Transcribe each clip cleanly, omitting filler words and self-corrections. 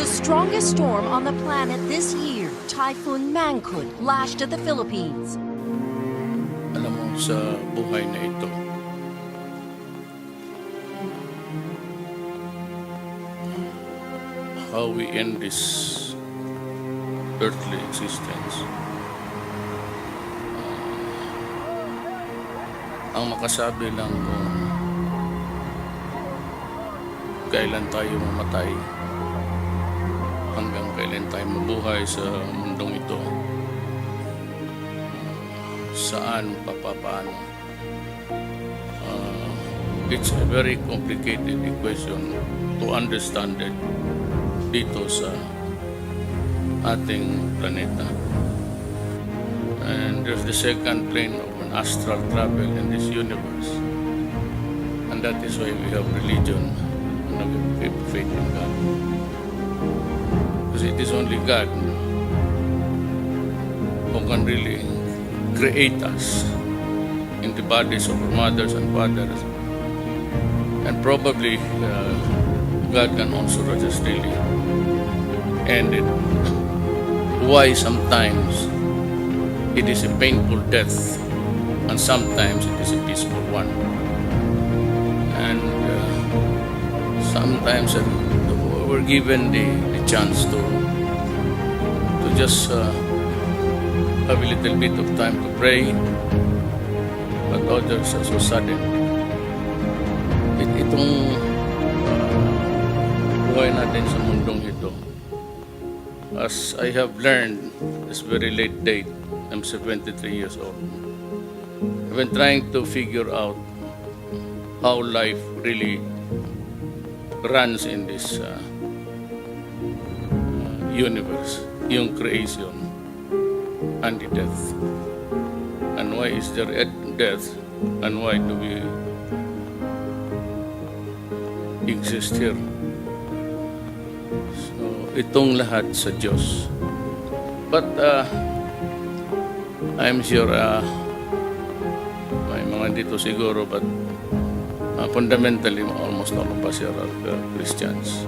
strongest storm on the planet this year, Typhoon Mangkhut, lashed at the Philippines. Alam mo, sa buhay na ito, how we end this earthly existence, ang makasabi lang kung kailan tayo mamatay, hanggang kailan tayo mabuhay sa mundong ito, saan, papaano. It's a very complicated equation to understand it dito sa ating planeta. And there's the second plane of an astral travel in this universe. And that is why we have religion and we have faith in God. Because it is only God who can really create us in the bodies of our mothers and fathers. And probably God can also just really end it. Why sometimes it is a painful death and sometimes it is a peaceful one. And sometimes we're given the chance to just have a little bit of time to pray, but others are so sudden. Itong buhay natin sa mundong ito, as I have learned this very late date, I'm 73 years old. I've been trying to figure out how life really runs in this universe, yung creation and the death. And why is there death? And why do we exist here? So, itong lahat sa Diyos. But I'm sure may mga dito siguro, but fundamentally almost all of us here are Christians.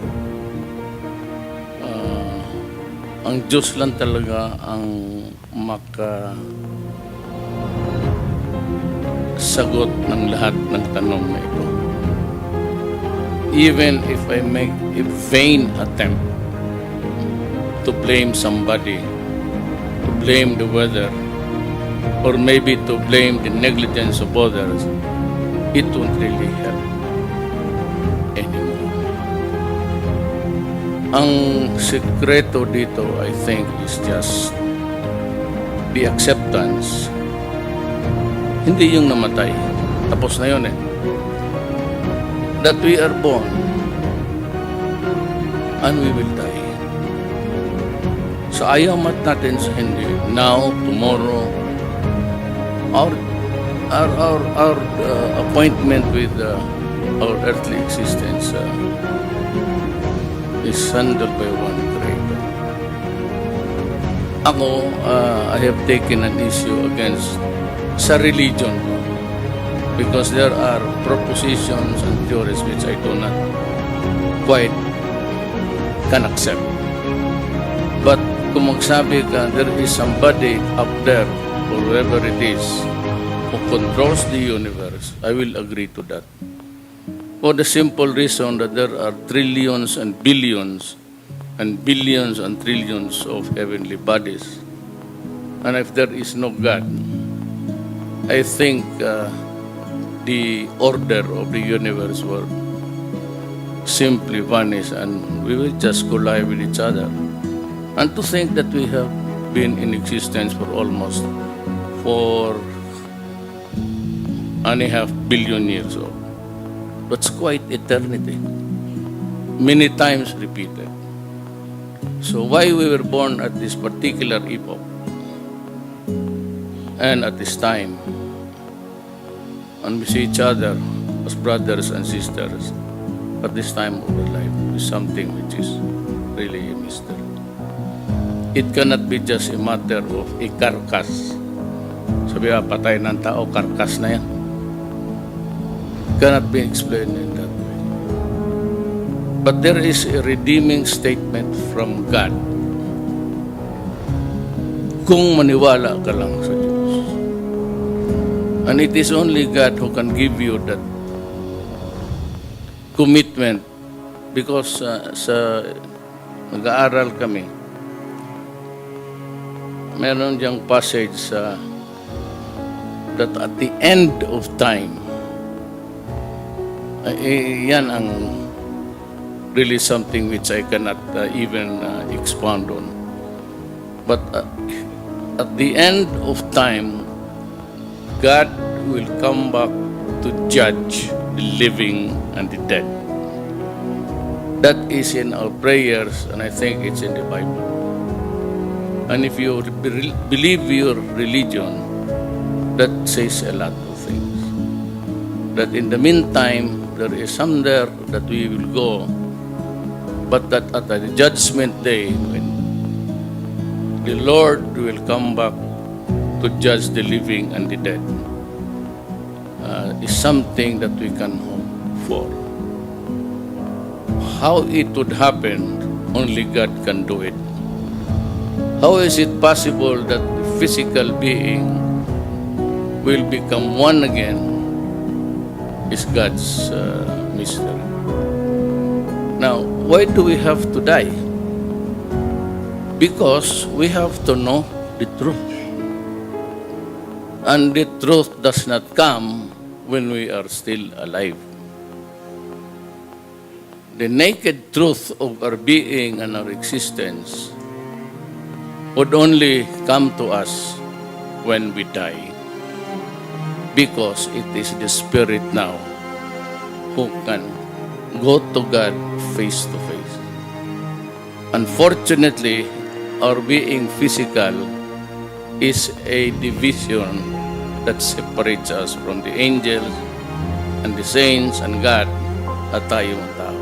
Ang Diyos lang talaga ang makasagot ng lahat ng tanong na ito. Even if I make a vain attempt to blame somebody, to blame the weather, or maybe to blame the negligence of others, it won't really help anymore. Ang sekreto dito, I think, is just the acceptance. Hindi yung namatay. Tapos na yun eh. That we are born and we will die. So ayaw natin sa hindi. Now, tomorrow, our appointment with our earthly existence is handled by one Creator. Ako, I have taken an issue against sa religion ko, because there are propositions and theories which I do not quite can accept. But kung magsabi ka, there is somebody up there, or whoever it is, who controls the universe, I will agree to that. For the simple reason that there are trillions and billions and billions and trillions of heavenly bodies. And if there is no God, I think the order of the universe will simply vanish and we will just collide with each other. And to think that we have been in existence for almost 4.5 billion years old. That's quite eternity. Many times repeated. So why we were born at this particular epoch and at this time, and we see each other as brothers and sisters at this time of our life, is something which is really a mystery. It cannot be just a matter of a carcass. Sabi nga, patay ng tao, carcass na yan. Cannot be explained in that way. But there is a redeeming statement from God. Kung maniwala ka lang sa Diyos. And it is only God who can give you that commitment. Because sa nag-aaral kami, meron diyang passage that at the end of time, yan ang really something which I cannot even expound on. But at the end of time, God will come back to judge the living and the dead. That is in our prayers, and I think it's in the Bible. And if you believe your religion, that says a lot of things. That in the meantime, there is somewhere that we will go, but that at the judgment day, when the Lord will come back to judge the living and the dead, is something that we can hope for. How it would happen, only God can do it. How is it possible that the physical being will become one again is God's mystery. Now, why do we have to die? Because we have to know the truth. And the truth does not come when we are still alive. The naked truth of our being and our existence would only come to us when we die, because it is the Spirit now who can go to God face to face. Unfortunately, our being physical is a division that separates us from the angels and the saints and God at tayong tao.